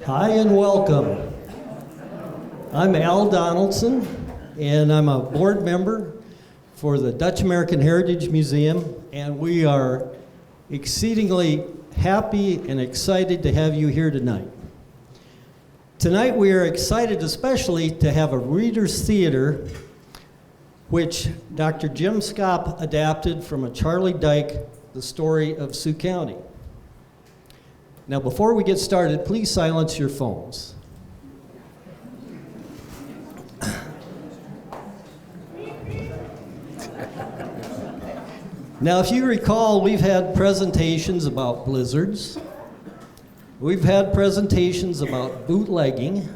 Hi and welcome. I'm Al Donaldson, and I'm a board member for the Dutch American Heritage Museum, and we are exceedingly happy and excited to have you here tonight. Tonight we are excited especially to have a Reader's Theater, which Dr. Jim Scopp adapted from a Charles Dyke, The Story of Sioux County. Now before we get started, please silence your phones. Now, if you recall, we've had presentations about blizzards. We've had presentations about bootlegging.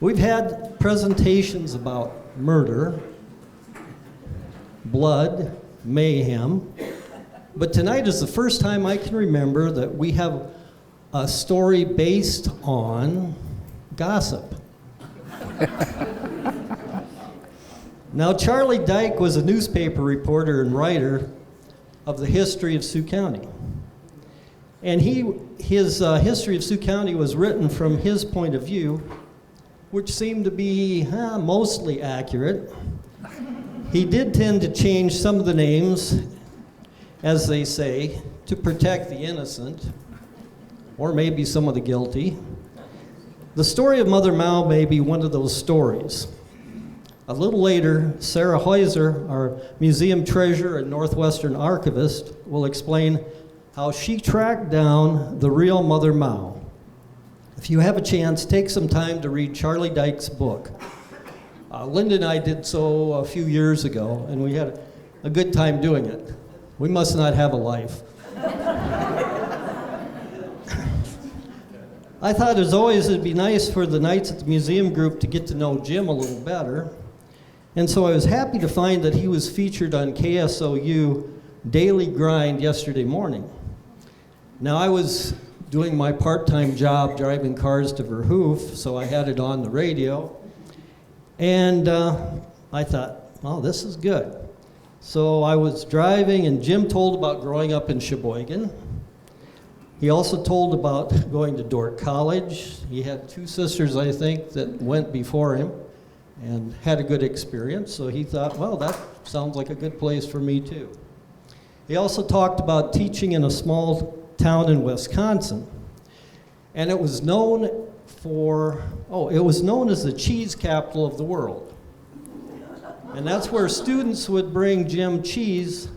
We've had presentations about murder, blood, mayhem. But tonight is the first time I can remember that we have a story based on gossip. Now, Charles Dyke was a newspaper reporter and writer of the history of Sioux County. And his history of Sioux County was written from his point of view, which seemed to be mostly accurate. He did tend to change some of the names, as they say, to protect the innocent, or maybe some of the guilty. The story of Mother Mao may be one of those stories. A little later, Sarah Heuser, our museum treasurer and Northwestern archivist, will explain how she tracked down the real Mother Mao. If you have a chance, take some time to read Charles Dyke's book. Linda and I did so a few years ago, and we had a good time doing it. We must not have a life. I thought, as always, it'd be nice for the Nights at the Museum group to get to know Jim a little better. And so I was happy to find that he was featured on KSOU Daily Grind yesterday morning. Now, I was doing my part-time job driving cars to Verhoof, so I had it on the radio. And I thought, well, this is good. So I was driving, and Jim told about growing up in Sheboygan. He also told about going to Dordt College. He had two sisters, I think, that went before him and had a good experience. So he thought, well, that sounds like a good place for me too. He also talked about teaching in a small town in Wisconsin. And it was known as the cheese capital of the world. And that's where students would bring Jim cheese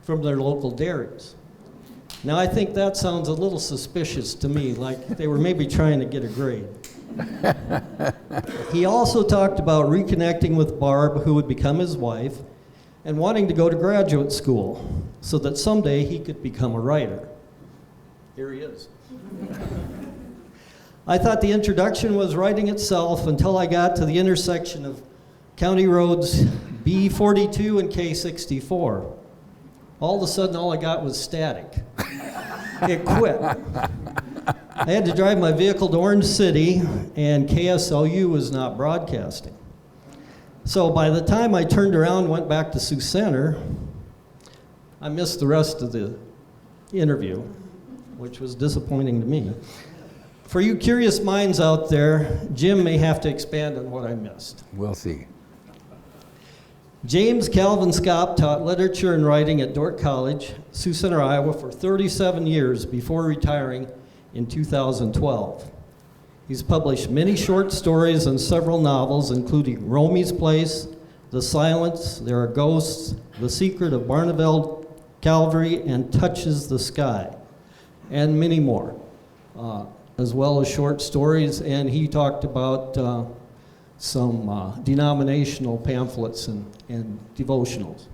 from their local dairies. Now, I think that sounds a little suspicious to me, like they were maybe trying to get a grade. He also talked about reconnecting with Barb, who would become his wife, and wanting to go to graduate school so that someday he could become a writer. Here he is. I thought the introduction was writing itself until I got to the intersection of County Roads B42 and K64. All of a sudden, all I got was static. It quit. I had to drive my vehicle to Orange City, and KSOU was not broadcasting. So by the time I turned around and went back to Sioux Center, I missed the rest of the interview, which was disappointing to me. For you curious minds out there, Jim may have to expand on what I missed. We'll see. James Calvin Scopp taught literature and writing at Dordt College, Sioux Center, Iowa, for 37 years before retiring in 2012. He's published many short stories and several novels, including Romy's Place, The Silence, There Are Ghosts, The Secret of Barneveld Calvary, and Touches the Sky, and many more, as well as short stories. And he talked about some denominational pamphlets and devotionals.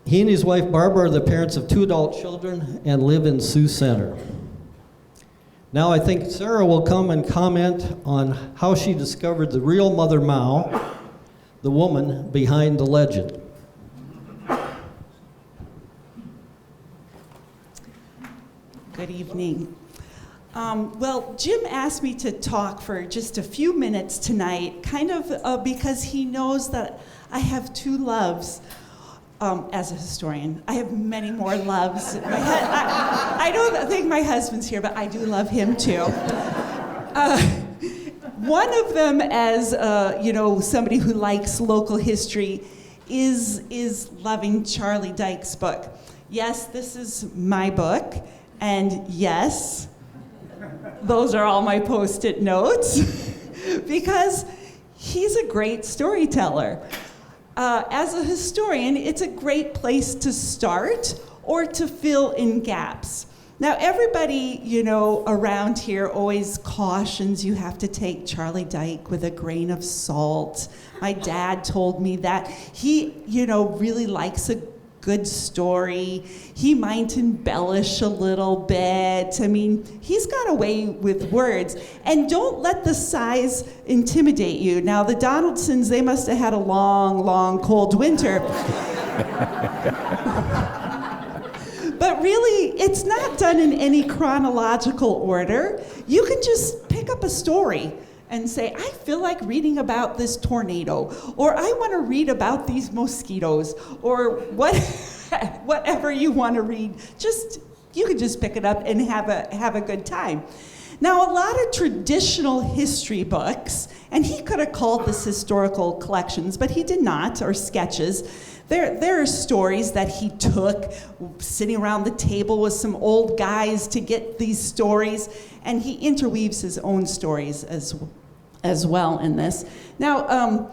He and his wife Barbara are the parents of 2 adult children and live in Sioux Center. Now I think Sarah will come and comment on how she discovered the real Mother Mao, the woman behind the legend. Good evening. Well, Jim asked me to talk for just a few minutes tonight, kind of because he knows that I have two loves. as a historian. I have many more loves. I don't think my husband's here, but I do love him too. One of them, as somebody who likes local history, is loving Charlie Dyke's book. Yes, this is my book, and yes, those are all my Post-it notes, because he's a great storyteller. As a historian, it's a great place to start or to fill in gaps. Now, everybody, around here always cautions you have to take Charlie Dyke with a grain of salt. My dad told me that he, really likes a good story. He might embellish a little bit. I mean, he's got a way with words. And don't let the size intimidate you. Now, the Donaldsons, they must have had a long, long, cold winter. But really, it's not done in any chronological order. You can just pick up a story and say, I feel like reading about this tornado, or I want to read about these mosquitoes, or whatever you want to read. You can just pick it up and have a good time. Now, a lot of traditional history books, and he could have called this historical collections, but he did not, or sketches. There are stories that he took sitting around the table with some old guys to get these stories, and he interweaves his own stories as well in this. Now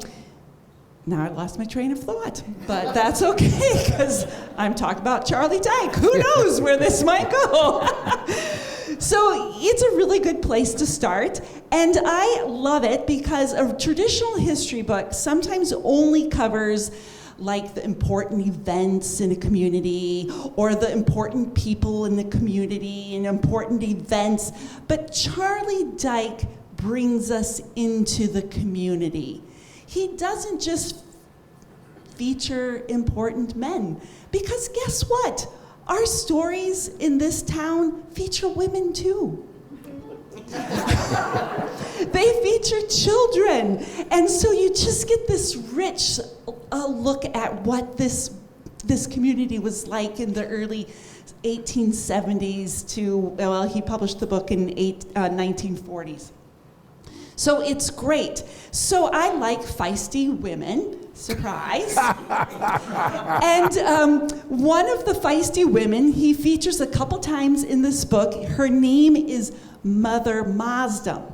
I lost my train of thought, but that's okay, because I'm talking about Charlie Dyke. Who knows where this might go? So it's a really good place to start, and I love it because a traditional history book sometimes only covers like the important events in a community or the important people in the community and important events. But Charlie Dyke brings us into the community. He doesn't just feature important men, because guess what? Our stories in this town feature women too. They feature children. And so you just get this rich look at what this community was like in the early 1870s to, he published the book in 1940s. So it's great. So I like feisty women. Surprise. And one of the feisty women he features a couple times in this book. Her name is Mother Mazda.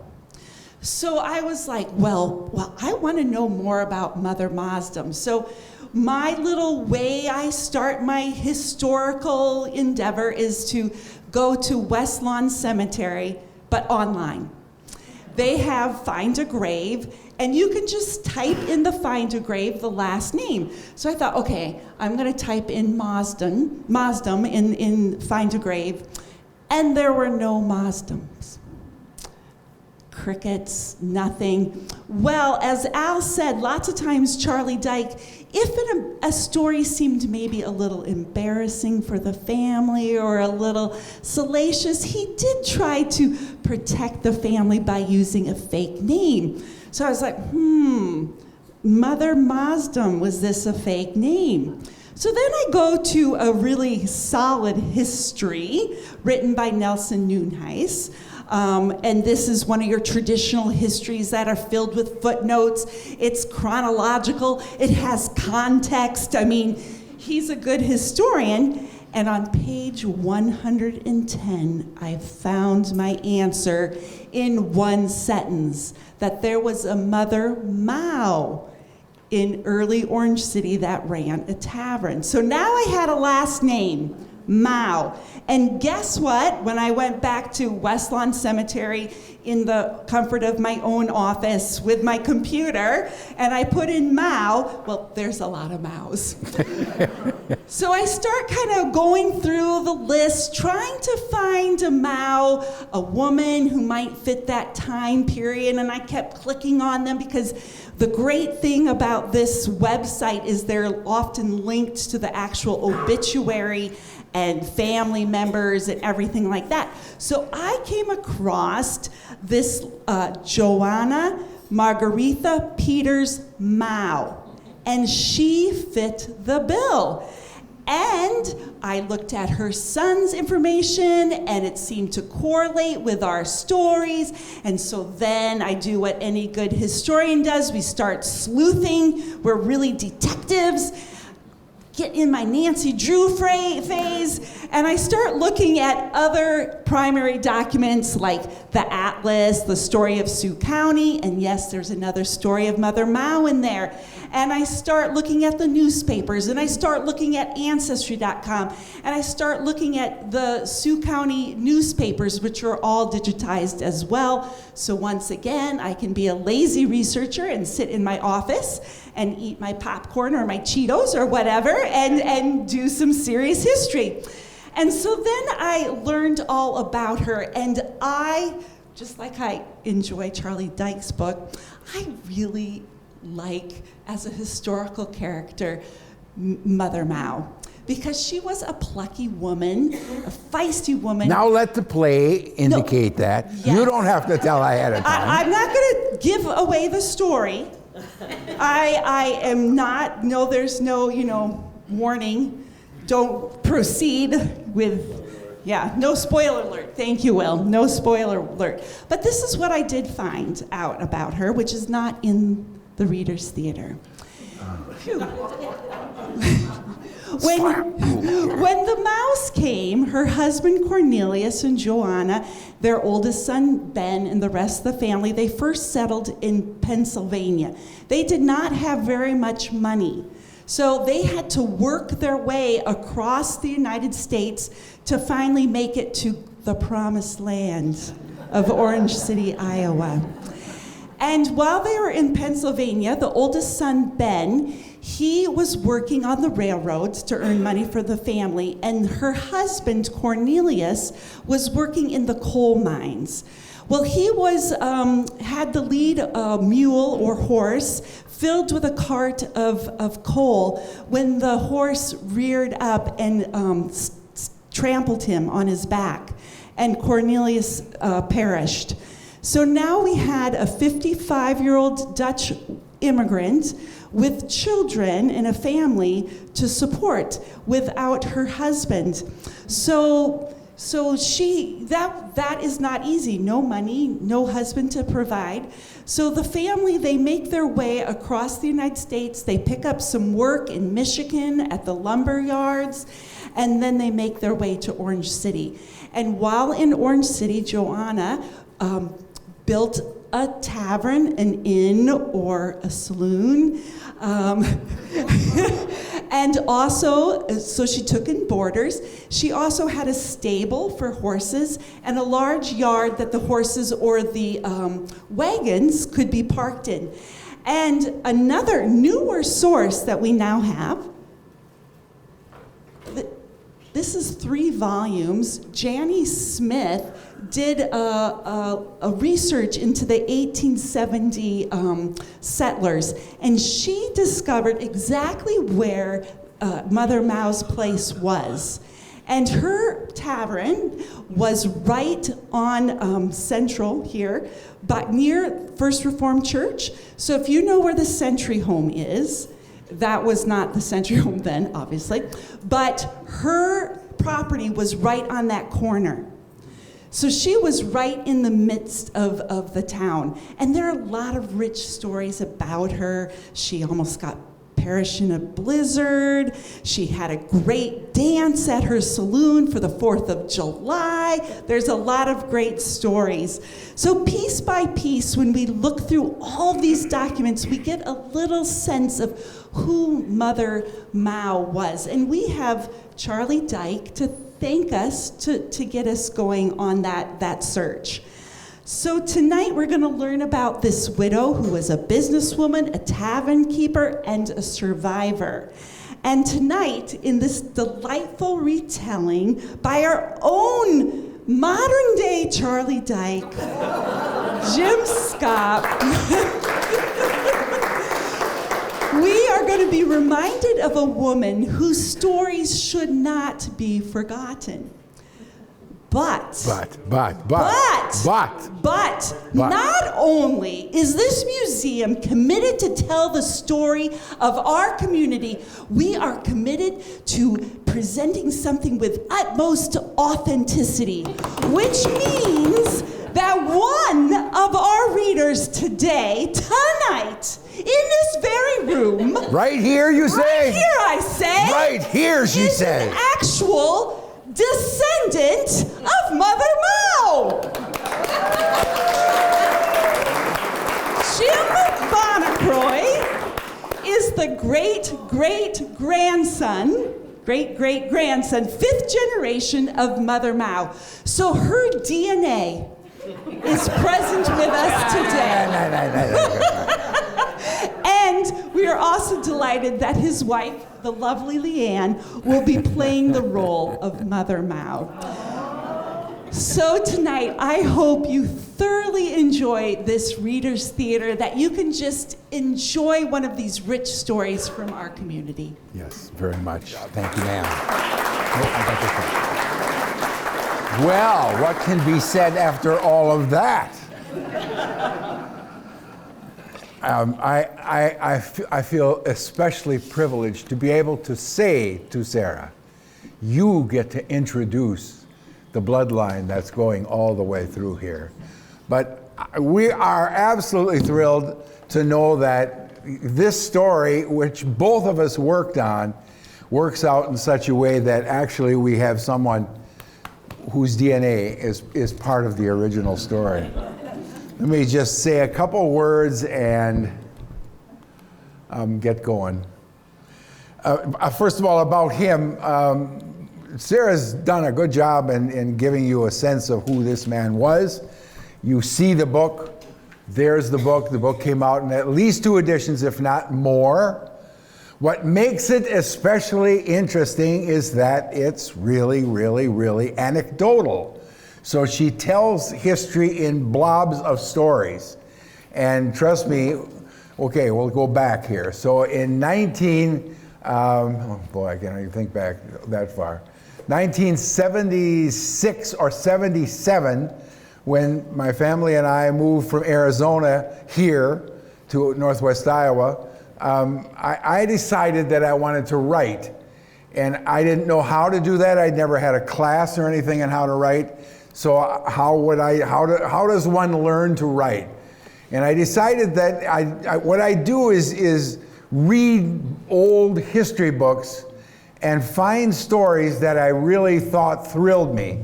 So I was like, well, I want to know more about Mother Mazda. So my little way I start my historical endeavor is to go to West Lawn Cemetery, but online. They have Find a Grave, and you can just type in the Find a Grave the last name. So I thought, okay, I'm going to type in Mazdam in Find a Grave, and there were no Mazdams. Crickets, nothing. Well, as Al said, lots of times Charlie Dyke, if a story seemed maybe a little embarrassing for the family or a little salacious, he did try to protect the family by using a fake name. So I was like, Mother Mazdam, was this a fake name? So then I go to a really solid history written by Nelson Noonheis. And this is one of your traditional histories that are filled with footnotes. It's chronological. It has context. I mean, he's a good historian. And on page 110, I found my answer in one sentence, that there was a Mother Mao in early Orange City that ran a tavern. So now I had a last name, Mao. And guess what? When I went back to West Lawn Cemetery in the comfort of my own office with my computer, and I put in Mao, well, there's a lot of Maos. So I start kind of going through the list, trying to find a Mao, a woman who might fit that time period, and I kept clicking on them because the great thing about this website is they're often linked to the actual obituary and family members and everything like that. So I came across this Joanna Margaretha Peters Mao. and she fit the bill. And I looked at her son's information, and it seemed to correlate with our stories. And so then I do what any good historian does. We start sleuthing. We're really detectives. Get in my Nancy Drew phase, and I start looking at other primary documents like the Atlas, the Story of Sioux County, and yes, there's another story of Mother Mao in there. And I start looking at the newspapers, and I start looking at Ancestry.com, and I start looking at the Sioux County newspapers, which are all digitized as well. So once again, I can be a lazy researcher and sit in my office and eat my popcorn or my Cheetos or whatever and do some serious history. And so then I learned all about her, and I, just like I enjoy Charlie Dyke's book, I really like, as a historical character, Mother Mao, because she was a plucky woman, a feisty woman. Now let the play indicate that. Yes. You don't have to tell ahead of time. I'm not going to give away the story. I am not, no, there's no, warning. Don't proceed with, no spoiler alert. Thank you, Will. No spoiler alert. But this is what I did find out about her, which is not in the Reader's Theater. Phew. When the Maus came, her husband Cornelius and Joanna, their oldest son Ben, and the rest of the family, they first settled in Pennsylvania. They did not have very much money, so they had to work their way across the United States to finally make it to the promised land of Orange City, Iowa. And while they were in Pennsylvania, the oldest son, Ben, he was working on the railroads to earn money for the family, and her husband, Cornelius, was working in the coal mines. Well, he was had to lead a mule or horse filled with a cart of coal when the horse reared up and trampled him on his back, and Cornelius perished. So now we had a 55-year-old Dutch immigrant with children and a family to support without her husband. So that is not easy. No money, no husband to provide. So the family, they make their way across the United States. They pick up some work in Michigan at the lumber yards, and then they make their way to Orange City. And while in Orange City, Joanna built a tavern, an inn, or a saloon. And also, so she took in boarders. She also had a stable for horses and a large yard that the horses or the wagons could be parked in. And another newer source that we now have, this is 3 volumes. Janie Smith did a research into the 1870 settlers, and she discovered exactly where Mother Mao's place was. And her tavern was right on Central here, but near First Reformed Church. So if you know where the Century Home is, that was not the Century Home then, obviously, but her property was right on that corner. So she was right in the midst of the town. And there are a lot of rich stories about her. She almost got perished in a blizzard. She had a great dance at her saloon for the 4th of July. There's a lot of great stories. So piece by piece, when we look through all these documents, we get a little sense of who Mother Mao was. And we have Charlie Dyke to thank us to get us going on that search. So tonight we're going to learn about this widow who was a businesswoman, a tavern keeper, and a survivor. And tonight, in this delightful retelling by our own modern-day Charlie Dyke, Jim Scott, we are going to be reminded of a woman whose stories should not be forgotten. But not only is this museum committed to tell the story of our community, we are committed to presenting something with utmost authenticity, which means that one of our readers tonight, in this very room, right here, you say? Right here, I say. Right here, she says. Is an actual descendant of Mother Mao. Jim Bonacroy is the great-great-grandson, fifth generation of Mother Mao. So her DNA is present with us today. And we are also delighted that his wife, the lovely Leanne, will be playing the role of Mother Mao. So tonight, I hope you thoroughly enjoy this Reader's Theater, that you can just enjoy one of these rich stories from our community. Yes, very much. Thank you, ma'am. Well, what can be said after all of that? I feel especially privileged to be able to say to Sarah, you get to introduce the bloodline that's going all the way through here. But we are absolutely thrilled to know that this story, which both of us worked on, works out in such a way that actually we have someone whose DNA is part of the original story. Let me just say a couple words and get going. First of all, about him, Sarah's done a good job in giving you a sense of who this man was. You see the book. There's the book. The book came out in at least 2 editions, if not more. What makes it especially interesting is that it's really, really, really anecdotal. So she tells history in blobs of stories. And trust me, okay, we'll go back here. So in I can't even think back that far. 1976 or 77, when my family and I moved from Arizona here to Northwest Iowa, I decided that I wanted to write. And I didn't know how to do that. I'd never had a class or anything on how to write. So how does one learn to write? And I decided that what I do is read old history books and find stories that I really thought thrilled me.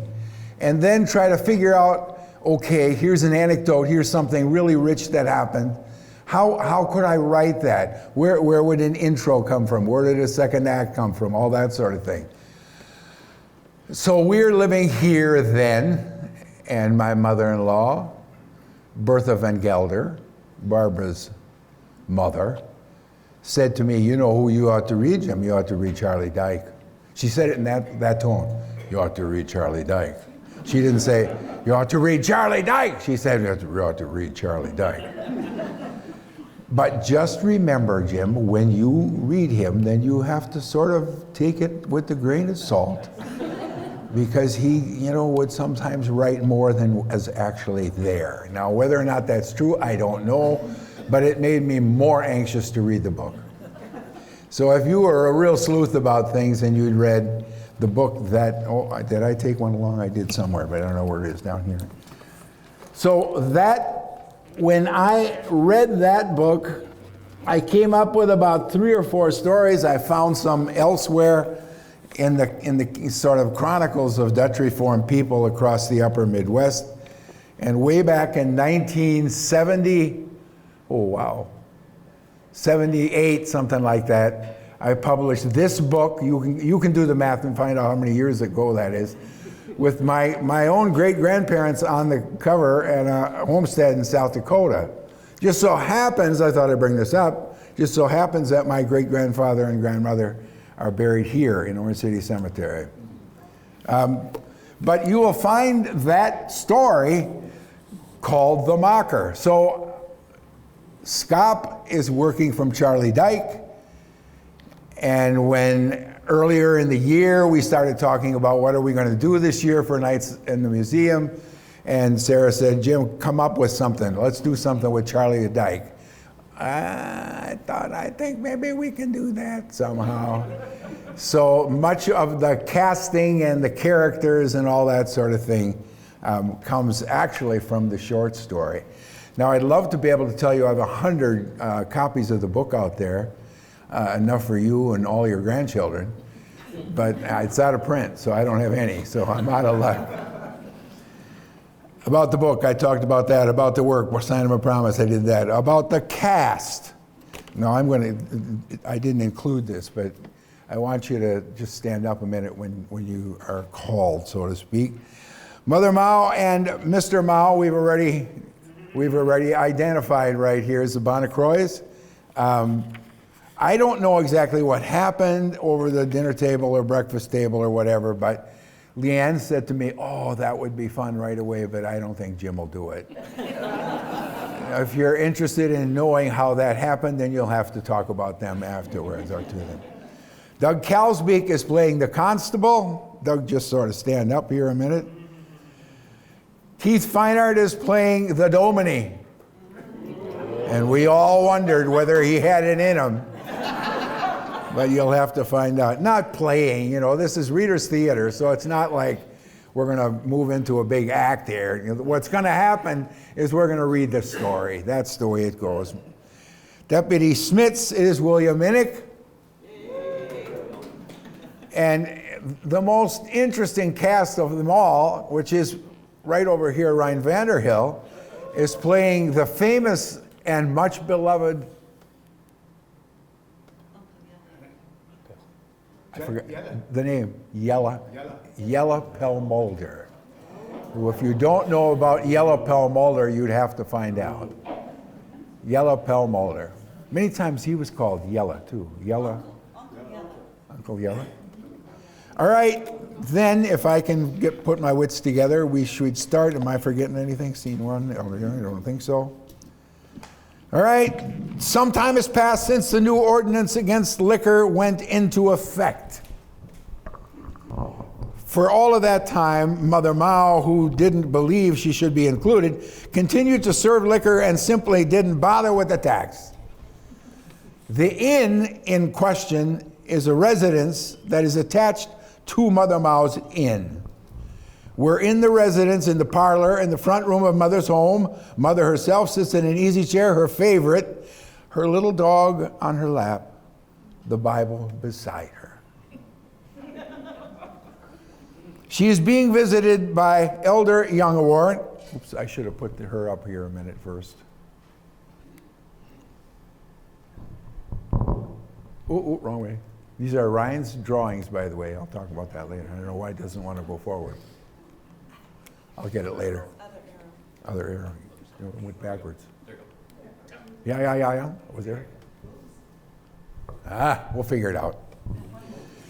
And then try to figure out, okay, here's an anecdote, here's something really rich that happened. How could I write that? Where would an intro come from? Where did a second act come from? All that sort of thing. So we're living here then, and my mother-in-law, Bertha Van Gelder, Barbara's mother, said to me, you know who you ought to read, Jim? You ought to read Charley Dyke. She said it in that tone. You ought to read Charley Dyke. She didn't say, you ought to read Charley Dyke. She said, you ought to read Charley Dyke. But just remember, Jim, when you read him, then you have to sort of take it with a grain of salt, because he, would sometimes write more than was actually there. Now, whether or not that's true, I don't know, but it made me more anxious to read the book. So if you were a real sleuth about things and you'd read the book did I take one along? I did somewhere, but I don't know where it is, down here. So when I read that book, I came up with about 3 or 4 stories. I found some elsewhere in the sort of chronicles of Dutch Reformed people across the upper Midwest. And way back in 78, something like that, I published this book. You can do the math and find out how many years ago that is, with my own great-grandparents on the cover at a homestead in South Dakota. Just so happens, I thought I'd bring this up, just so happens that my great-grandfather and grandmother are buried here in Orange City Cemetery. But you will find that story called The Mocker. So Scop is working from Charley Dyke, And when earlier in the year we started talking about what are we going to do this year for Nights in the Museum, and Sarah said, Jim, come up with something. Let's do something with Charley Dyke. I think maybe we can do that somehow. So much of the casting and the characters and all that sort of thing comes actually from the short story. Now, I'd love to be able to tell you I have 100 copies of the book out there, enough for you and all your grandchildren, but it's out of print, so I don't have any, so I'm out of luck. About the book, I talked about that. About the work, Sign of a Promise, I did that. About the cast. Now, I didn't include this, but I want you to just stand up a minute when you are called, so to speak. Mother Mao and Mr. Mao, we've already identified right here as the Bonacroix. I don't know exactly what happened over the dinner table or breakfast table or whatever, but Leanne said to me, oh, that would be fun right away, but I don't think Jim will do it. If you're interested in knowing how that happened, then you'll have to talk about them afterwards or to them. Doug Kalsbeek is playing the constable. Doug, just sort of stand up here a minute. Keith Feinart is playing the dominie. And we all wondered whether he had it in him. But you'll have to find out. Not playing, this is Reader's Theater, so it's not like we're going to move into a big act here. What's going to happen is we're going to read the story. That's the way it goes. Deputy Smits is William Minnick. And the most interesting cast of them all, which is right over here, Ryan Vanderhill, is playing the famous and much beloved... I forgot the name, Yella Pelmolder. Well, if you don't know about Yella Pelmolder, you'd have to find out. Yella Pelmolder. Many times he was called Yella, too. Yella. Uncle Yella. All right, then, if I can put my wits together, we should start. Am I forgetting anything? Scene 1? I don't think so. All right, some time has passed since the new ordinance against liquor went into effect. For all of that time, Mother Mao, who didn't believe she should be included, continued to serve liquor and simply didn't bother with the tax. The inn in question is a residence that is attached to Mother Mao's inn. We're in the residence, in the parlor, in the front room of Mother's home. Mother herself sits in an easy chair, her favorite, her little dog on her lap, the Bible beside her. She is being visited by Elder Young Award. Oops, I should have put her up here a minute first. Oh, wrong way. These are Ryan's drawings, by the way. I'll talk about that later. I don't know why it doesn't want to go forward. I'll get it later. Other arrow. It went backwards. There you go. Yeah. Was there? We'll figure it out.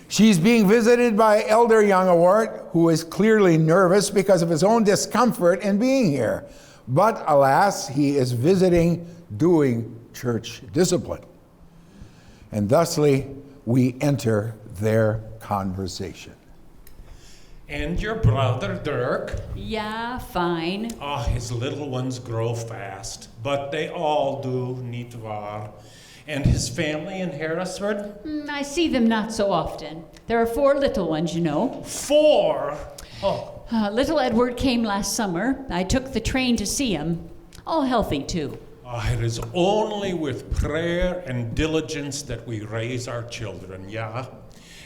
She's being visited by Elder Young Award, who is clearly nervous because of his own discomfort in being here. But alas, he is visiting doing church discipline. And thusly, we enter their conversation. And your brother, Dirk? Yeah, fine. His little ones grow fast, but they all do, niet waar. And his family in Harrisford? I see them not so often. There are 4 little ones, 4? Oh. Little Edward came last summer. I took the train to see him. All healthy, too. It is only with prayer and diligence that we raise our children, yeah?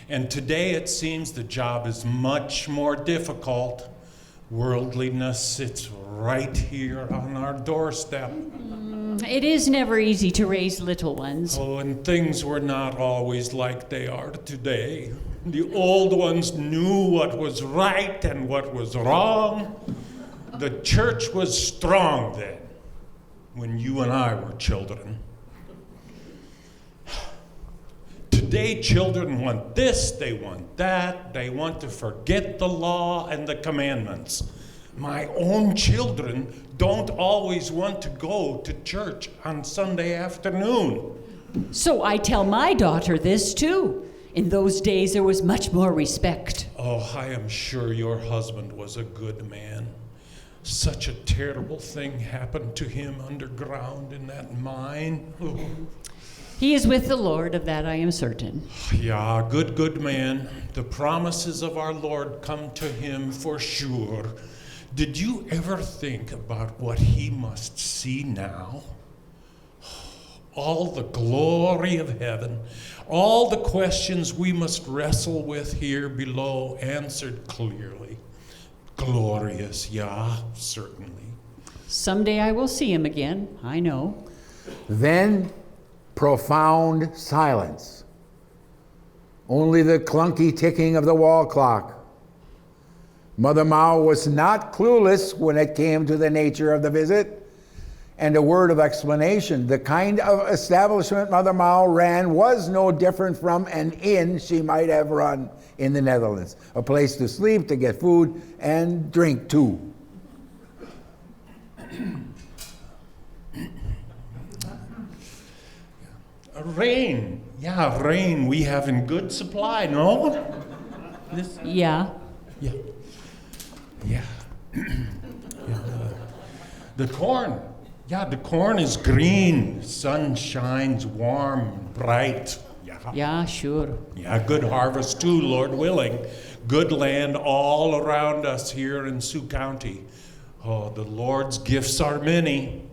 And today it seems the job is much more difficult. Worldliness, it's right here on our doorstep. It is never easy to raise little ones. And things were not always like they are today. The old ones knew what was right and what was wrong. The church was strong then, when you and I were children. Today, children want this, they want that, they want to forget the law and the commandments. My own children don't always want to go to church on Sunday afternoon. So I tell my daughter this too. In those days, there was much more respect. Oh, I am sure your husband was a good man. Such a terrible thing happened to him underground in that mine. Oh. He is with the Lord, of that I am certain. Yeah, good man. The promises of our Lord come to him for sure. Did you ever think about what he must see now? All the glory of heaven, all the questions we must wrestle with here below answered clearly. Glorious, yeah, certainly. Someday I will see him again, I know. Then profound silence. Only the clunky ticking of the wall clock. Mother Mao was not clueless when it came to the nature of the visit. And a word of explanation. The kind of establishment Mother Mao ran was no different from an inn she might have run in the Netherlands. A place to sleep, to get food, and drink too. Rain. Yeah, rain we have in good supply, no? Yeah. Yeah. Yeah. The corn. Yeah, the corn is green. Sun shines warm, bright. Yeah, sure. Yeah, good harvest too, Lord willing. Good land all around us here in Sioux County. Oh, the Lord's gifts are many.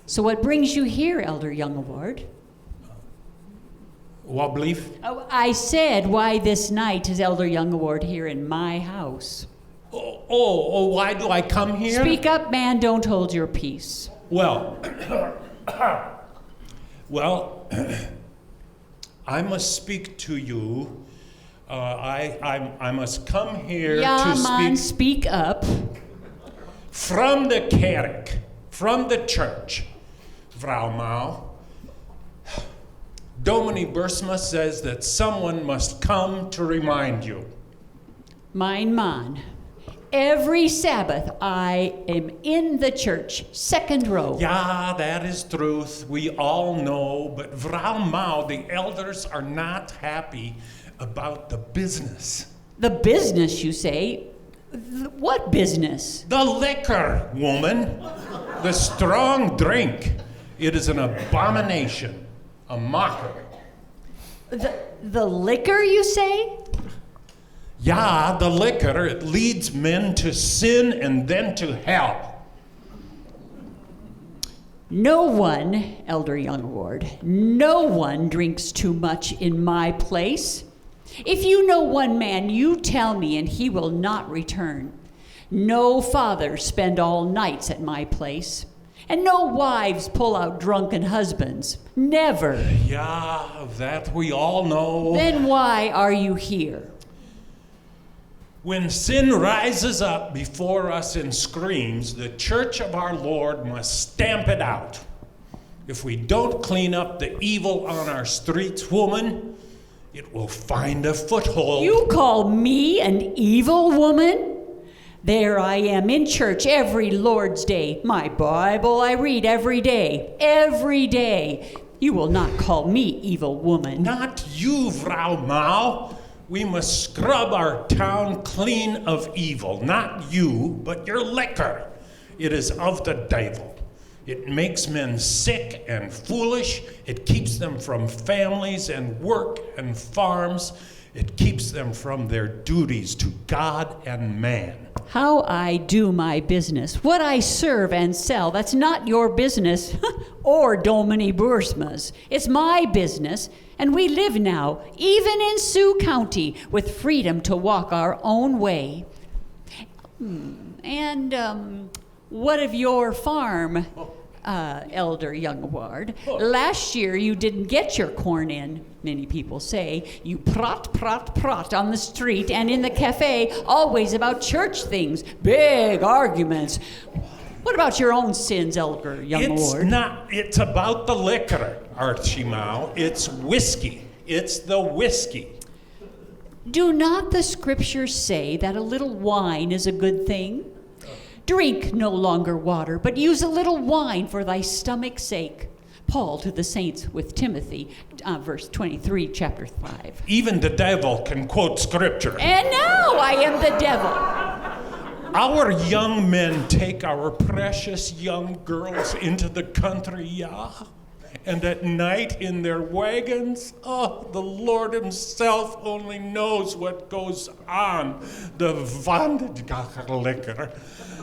So what brings you here, Elder Youngaward? What belief? Oh, I said, why this night is Elder Youngaward here in my house? Oh, why do I come here? Speak up, man, don't hold your peace. Well, I must speak to you. I must come here Ja, to man, speak speak up. from the kerk, from the church, Vrouw Mao. Dominee Bursma says that someone must come to remind you. Mein man. Every Sabbath I am in the church, second row. Yeah, that is truth. We all know. But Vrouw Mao, the elders are not happy about the business. The business, you say? What business? The liquor, woman. The strong drink. It is an abomination, a mockery. The liquor, you say? Yeah, the liquor, it leads men to sin and then to hell. No one, Elder Youngaward, no one drinks too much in my place. If you know one man, you tell me, and he will not return. No fathers spend all nights at my place, and no wives pull out drunken husbands. Never. Yeah, that we all know. Then why are you here? When sin rises up before us and screams, the church of our Lord must stamp it out. If we don't clean up the evil on our streets, woman, it will find a foothold. You call me an evil woman? There I am in church every Lord's Day. My Bible I read every day. Every day. You will not call me evil woman. Not you, Vrouw Mao. We must scrub our town clean of evil. Not you, but your liquor. It is of the devil. It makes men sick and foolish. It keeps them from families and work and farms. It keeps them from their duties to God and man. How I do my business, what I serve and sell, that's not your business or Dominee Bursma's. It's my business, and we live now, even in Sioux County, with freedom to walk our own way. And what of your farm, Elder Youngaward? Last year you didn't get your corn in, many people say. You prot on the street and in the cafe, always about church things, big arguments. What about your own sins, Elder Youngaward? It's about the liquor, Archie Mao. It's whiskey. It's the whiskey. Do not the scriptures say that a little wine is a good thing? Drink no longer water, but use a little wine for thy stomach's sake. Paul to the saints with Timothy, verse 23, chapter 5. Even the devil can quote scripture. And now I am the devil. Our young men take our precious young girls into the country, yeah? And at night in their wagons, oh, the Lord himself only knows what goes on. The liquor.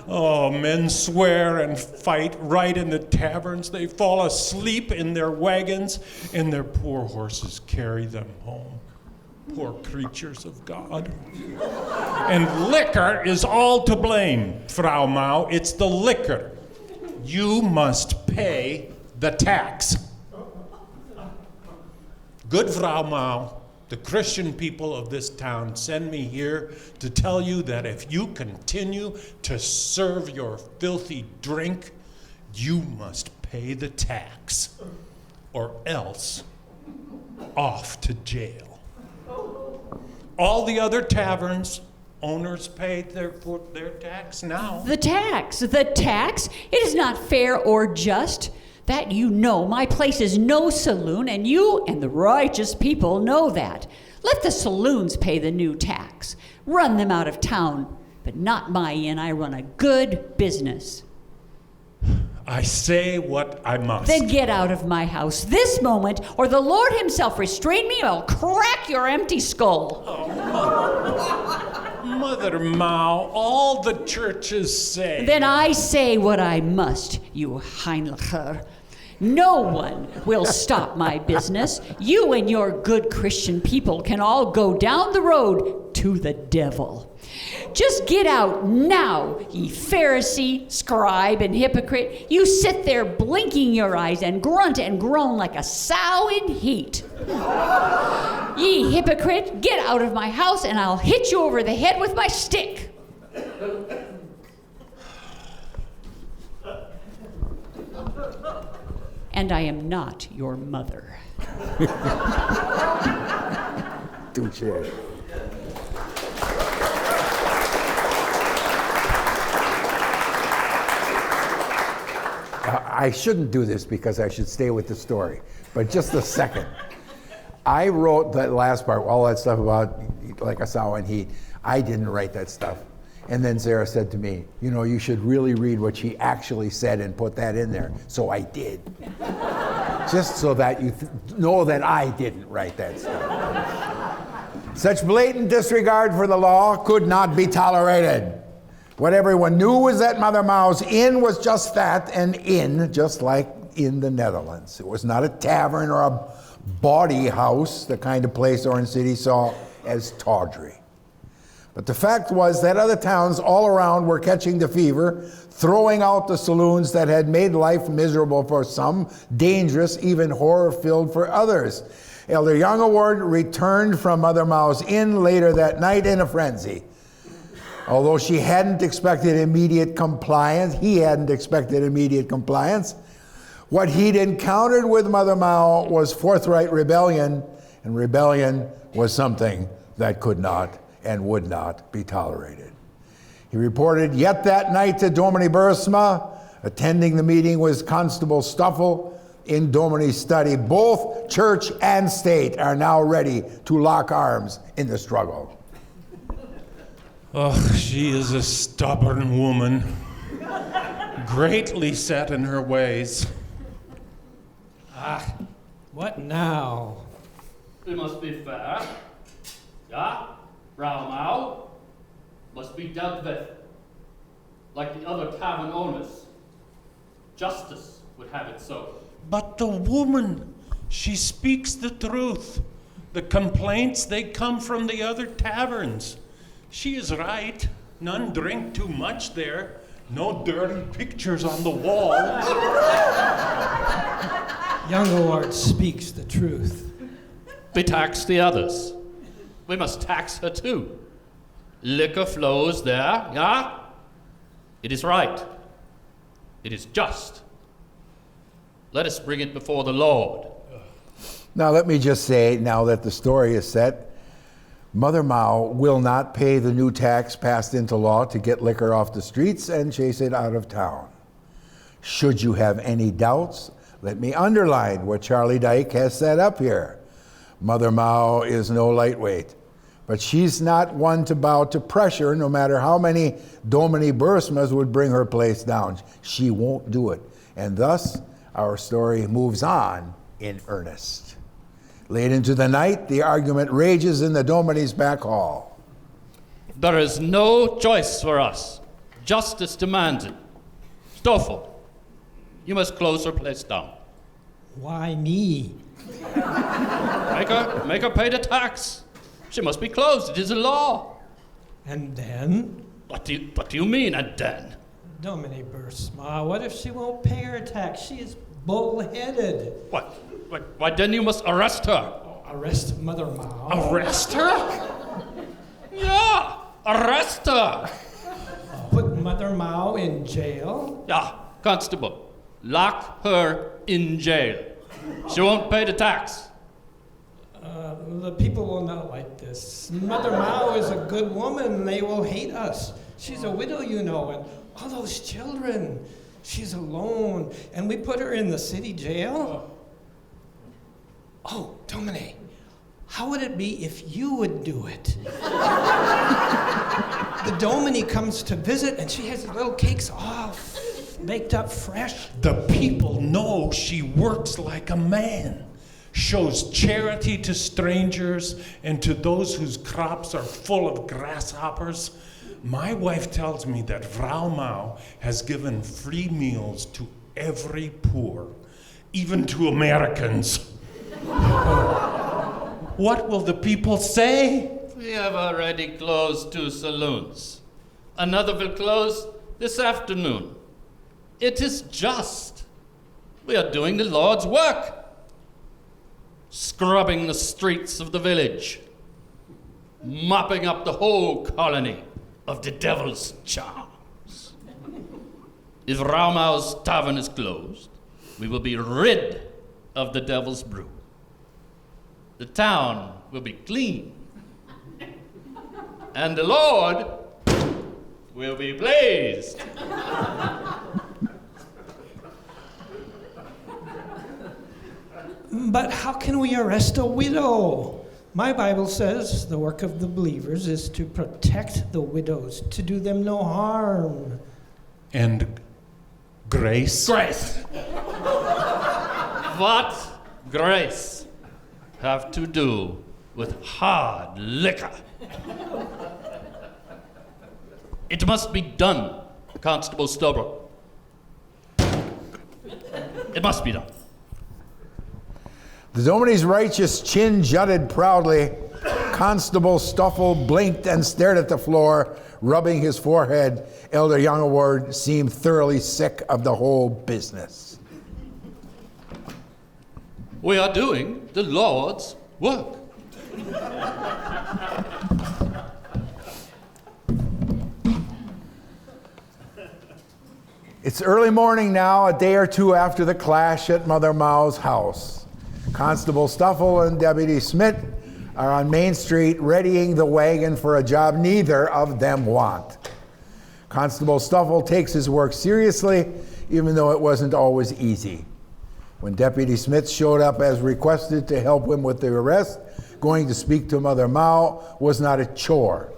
Oh, men swear and fight right in the taverns. They fall asleep in their wagons, and their poor horses carry them home. Poor creatures of God. And liquor is all to blame, Frau Mao. It's the liquor. You must pay the tax. Good Frau Mao, the Christian people of this town send me here to tell you that if you continue to serve your filthy drink, you must pay the tax, or else off to jail. All the other taverns owners paid their tax now. The tax. It is not fair or just. That you know. My place is no saloon, and you and the righteous people know that. Let the saloons pay the new tax. Run them out of town, but not my inn. I run a good business. I say what I must. Then get out of my house this moment, or the Lord himself restrain me, or I'll crack your empty skull. Oh, Mother Mao, all the churches say. Then I say what I must, you Heinlicher. No one will stop my business. You and your good Christian people can all go down the road to the devil. Just get out now, ye Pharisee, scribe, and hypocrite. You sit there blinking your eyes and grunt and groan like a sow in heat. Ye hypocrite, get out of my house and I'll hit you over the head with my stick. And I am not your mother. Touche. I shouldn't do this because I should stay with the story, but just a second. I wrote that last part, all that stuff about like a sow in heat. I didn't write that stuff. And then Sarah said to me, you know, you should really read what she actually said and put that in there. So I did. Just so that you know that I didn't write that stuff. Such blatant disregard for the law could not be tolerated. What everyone knew was that Mother Mao's inn was just that, an inn, just like in the Netherlands. It was not a tavern or a bawdy house, the kind of place Orange City saw as tawdry. But the fact was that other towns all around were catching the fever, throwing out the saloons that had made life miserable for some, dangerous, even horror-filled for others. Elder Young Award returned from Mother Mao's inn later that night in a frenzy. Although she hadn't expected immediate compliance, he hadn't expected immediate compliance, what he'd encountered with Mother Mao was forthright rebellion, and rebellion was something that could not and would not be tolerated. He reported yet that night to Dominie Bursma. Attending the meeting was Constable Stuffle in Dominie's study. Both church and state are now ready to lock arms in the struggle. Oh, she is a stubborn woman, greatly set in her ways. What now? It must be fair. Yeah? Frau Mao must be dealt with like the other tavern owners. Justice would have it so. But the woman, she speaks the truth. The complaints, they come from the other taverns. She is right. None drink too much there. No dirty pictures on the wall. Young Award speaks the truth. We tax the others. We must tax her too. Liquor flows there, yeah? It is right. It is just. Let us bring it before the Lord. Now let me just say, now that the story is set, Mother Mao will not pay the new tax passed into law to get liquor off the streets and chase it out of town. Should you have any doubts, let me underline what Charlie Dyke has set up here. Mother Mao is no lightweight, but she's not one to bow to pressure, no matter how many Domini Bursmas would bring her place down. She won't do it. And thus, our story moves on in earnest. Late into the night, the argument rages in the Domini's back hall. There is no choice for us. Justice demands it. Stoffel, you must close her place down. Why me? Make her pay the tax. She must be closed. It is a law. And then? What do you mean, and then? Domini Bursma, what if she won't pay her tax? She is bull-headed. What? Why then you must arrest her. Arrest Mother Mao? Arrest her? Yeah, arrest her. Put Mother Mao in jail? Yeah, constable, lock her in jail. She won't pay the tax. The people will not like this. Mother Mao is a good woman. They will hate us. She's a widow, you know, and all those children. She's alone. And we put her in the city jail? Oh, Domine, how would it be if you would do it? The Domine comes to visit, and she has little cakes all baked up fresh. The people know she works like a man, shows charity to strangers and to those whose crops are full of grasshoppers. My wife tells me that Frau Mao has given free meals to every poor, even to Americans. What will the people say? We have already closed 2 saloons. Another will close this afternoon. It is just. We are doing the Lord's work. Scrubbing the streets of the village. Mopping up the whole colony of the devil's charms. If Raumao's tavern is closed, we will be rid of the devil's brew. The town will be clean. And the Lord will be pleased. But how can we arrest a widow? My Bible says the work of the believers is to protect the widows, to do them no harm. And grace? Grace. What grace have to do with hard liquor? It must be done, Constable Stubble. It must be done. The Domini's righteous chin jutted proudly. Constable Stoffel blinked and stared at the floor, rubbing his forehead. Elder Youngaward seemed thoroughly sick of the whole business. We are doing the Lord's work. It's early morning now, a day or two after the clash at Mother Mao's house. Constable Stoffel and Deputy Smith are on Main Street readying the wagon for a job neither of them want. Constable Stoffel takes his work seriously, even though it wasn't always easy. When Deputy Smith showed up as requested to help him with the arrest, going to speak to Mother Mao was not a chore.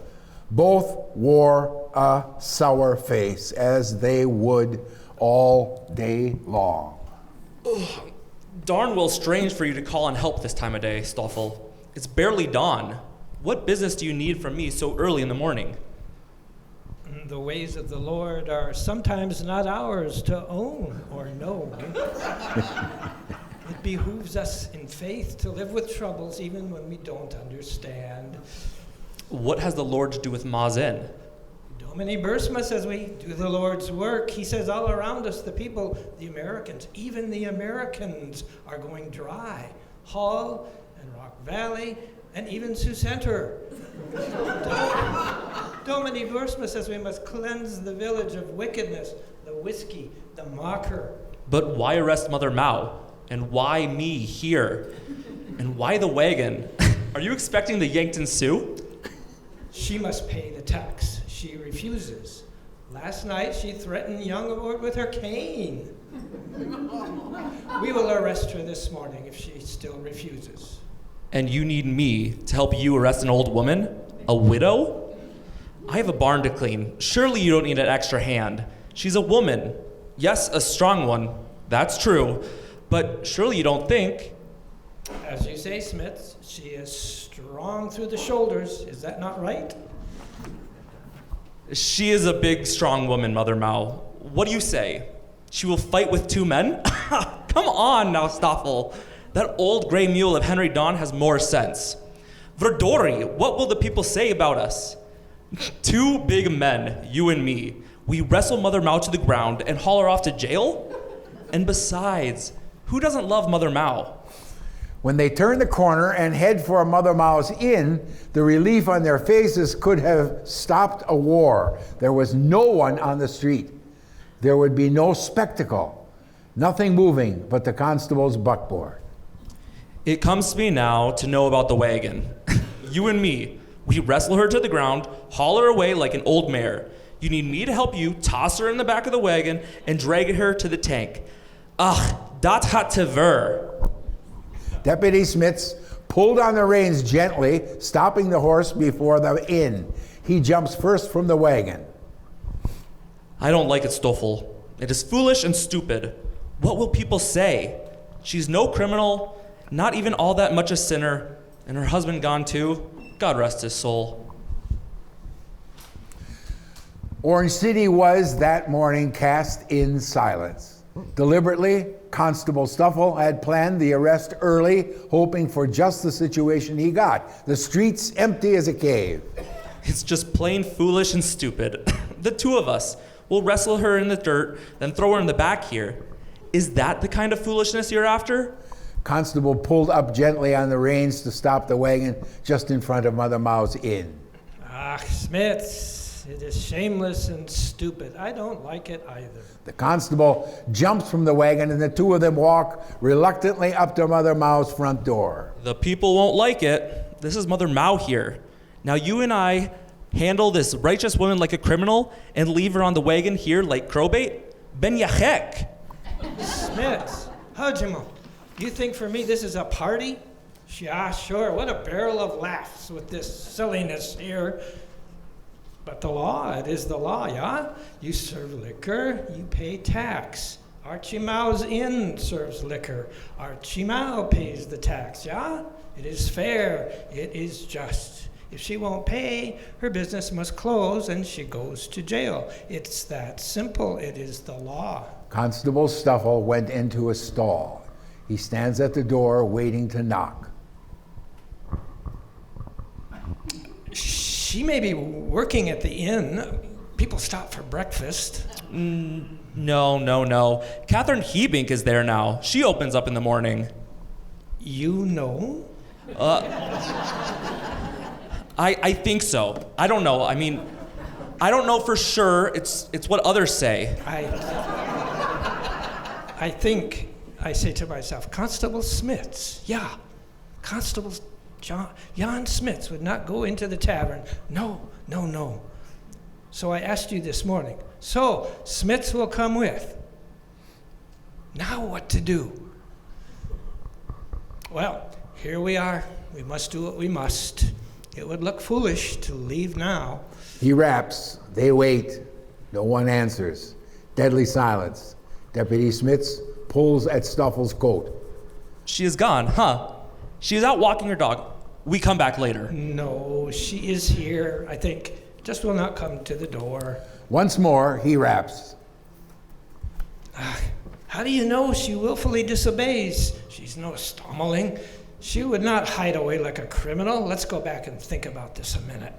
Both wore a sour face, as they would all day long. Ugh. Darn well strange for you to call and help this time of day, Stoffel. It's barely dawn. What business do you need from me so early in the morning? The ways of the Lord are sometimes not ours to own or know. It behooves us in faith to live with troubles even when we don't understand. What has the Lord to do with Mazen? Domini Bursma says we do the Lord's work. He says all around us, the people, the Americans, even the Americans are going dry. Hall and Rock Valley and even Sioux Center. Domini Bursma says we must cleanse the village of wickedness, the whiskey, the mocker. But why arrest Mother Mao? And why me here? And why the wagon? Are you expecting the Yankton Sioux? She must pay the tax. She refuses. Last night she threatened young Ward with her cane. We will arrest her this morning if she still refuses. And you need me to help you arrest an old woman? A widow? I have a barn to clean. Surely you don't need an extra hand. She's a woman. Yes, a strong one. That's true. But surely you don't think... As you say, Smith, she is strong through the shoulders. Is that not right? She is a big, strong woman, Mother Mao. What do you say? She will fight with 2 men? Come on now, Stoffel. That old gray mule of Henry Don has more sense. Verdori, what will the people say about us? 2 big men, you and me. We wrestle Mother Mao to the ground and haul her off to jail? And besides, who doesn't love Mother Mao? When they turned the corner and head for Mother Mao's inn, the relief on their faces could have stopped a war. There was no one on the street. There would be no spectacle. Nothing moving but the constable's buckboard. It comes to me now to know about the wagon. You and me, we wrestle her to the ground, haul her away like an old mare. You need me to help you toss her in the back of the wagon and drag her to the tank. Ach, dat hat te ver. Deputy Smits pulled on the reins gently, stopping the horse before the inn. He jumps first from the wagon. I don't like it, Stoffel. It is foolish and stupid. What will people say? She's no criminal, not even all that much a sinner, and her husband gone too. God rest his soul. Orange City was that morning cast in silence. Deliberately, Constable Stoffel had planned the arrest early, hoping for just the situation he got. The streets empty as a cave. It's just plain foolish and stupid. The 2 of us will wrestle her in the dirt, then throw her in the back here. Is that the kind of foolishness you're after? Constable pulled up gently on the reins to stop the wagon just in front of Mother Mao's inn. Ah, Smith, it is shameless and stupid. I don't like it either. The constable jumps from the wagon and the 2 of them walk reluctantly up to Mother Mao's front door. The people won't like it. This is Mother Mao here. Now you and I handle this righteous woman like a criminal and leave her on the wagon here like crowbait? Ben Yachek. Smith, Hajimo, you think for me this is a party? Yeah, sure, what a barrel of laughs with this silliness here. But the law, it is the law, yeah? You serve liquor, you pay tax. Archie Mao's inn serves liquor. Archie Mao pays the tax, yeah? It is fair, it is just. If she won't pay, her business must close and she goes to jail. It's that simple, it is the law. Constable Stoffel went into a stall. He stands at the door waiting to knock. She may be working at the inn. People stop for breakfast. No. Catherine Hebink is there now. She opens up in the morning. You know? I think so. I don't know. I mean, I don't know for sure. It's what others say. I think, I say to myself, Constable Smits, yeah, Constable Jan Smits would not go into the tavern. No. So I asked you this morning, so Smits will come with. Now what to do? Well, here we are. We must do what we must. It would look foolish to leave now. He raps. They wait. No one answers. Deadly silence. Deputy Smits pulls at Stoffel's coat. She is gone, huh? She is out walking her dog. We come back later. No, she is here, I think. Just will not come to the door. Once more, he raps. How do you know she willfully disobeys? She's no stommeling. She would not hide away like a criminal. Let's go back and think about this a minute.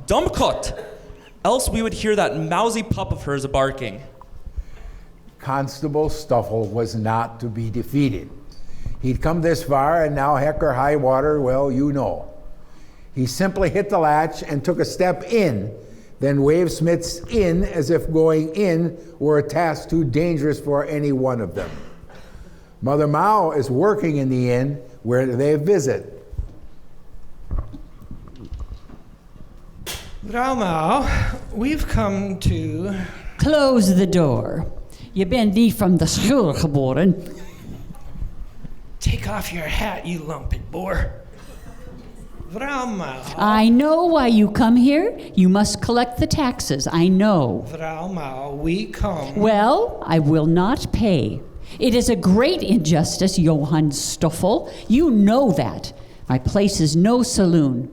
Dummkot! Else we would hear that mousy pup of hers barking. Constable Stoffel was not to be defeated. He'd come this far, and now heck or high water, well, you know. He simply hit the latch and took a step in, then waved Smits in as if going in were a task too dangerous for any one of them. Mother Mao is working in the inn where they visit. Raumau, we've come to... Close the door. Je bent niet van de school geboren. Take off your hat, you lumpy boor. Raumau. I know why you come here. You must collect the taxes. I know. Raumau, we come... Well, I will not pay. It is a great injustice, Johann Stoffel. You know that. My place is no saloon.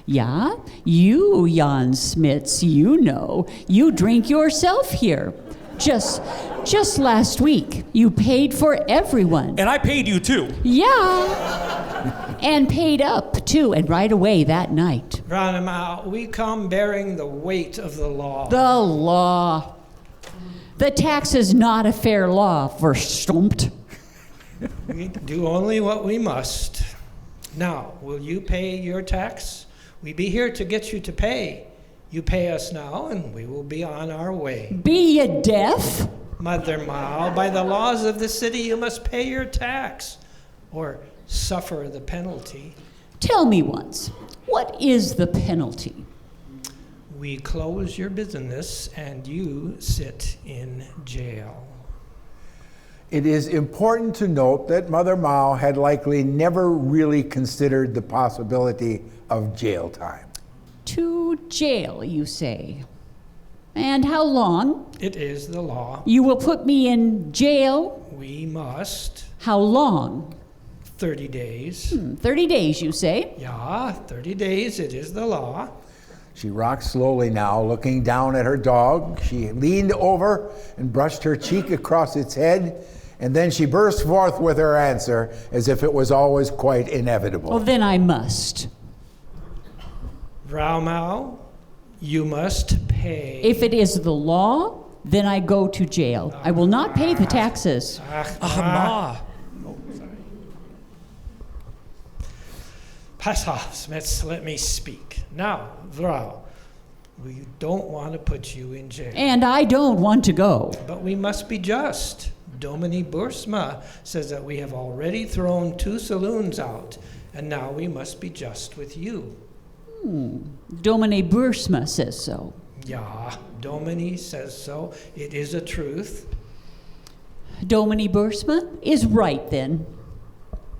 Yeah, you, Jan Smits, you know. You drink yourself here. Just last week, you paid for everyone. And I paid you too. Yeah. And paid up, too, and right away that night. Raumau, we come bearing the weight of the law. The law. The tax is not a fair law, verstumped. We do only what we must. Now, will you pay your tax? We be here to get you to pay. You pay us now, and we will be on our way. Be ye deaf? Mother Mao, by the laws of the city, you must pay your tax, or suffer the penalty. Tell me once, what is the penalty? We close your business, and you sit in jail. It is important to note that Mother Mao had likely never really considered the possibility of jail time. To jail, you say. And how long? It is the law. You will put me in jail? We must. How long? 30 days. 30 days, you say? Yeah, 30 days, it is the law. She rocked slowly now, looking down at her dog. She leaned over and brushed her cheek across its head, and then she burst forth with her answer as if it was always quite inevitable. Well, then I must. Raumau, you must pay. If it is the law, then I go to jail. I will not pay the taxes. Ma. Pass off, Smits, let me speak. Now, Vrau, we don't want to put you in jail. And I don't want to go. But we must be just. Domini Bursma says that we have already thrown 2 saloons out, and now we must be just with you. Domine Bursma says so. Yeah, Domini says so. It is a truth. Domine Bursma is right then.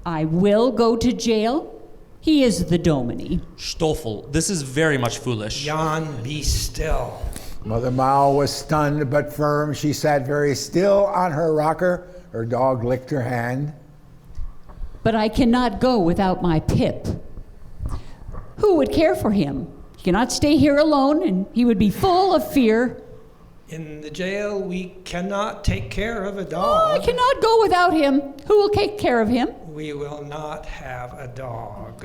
I will go to jail. He is the Domini. Stoffel, this is very much foolish. Jan, be still. Mother Mao was stunned but firm. She sat very still on her rocker. Her dog licked her hand. But I cannot go without my Pip. Who would care for him? He cannot stay here alone, and he would be full of fear. In the jail, we cannot take care of a Oh, dog. I cannot go without him. Who will take care of him? We will not have a dog.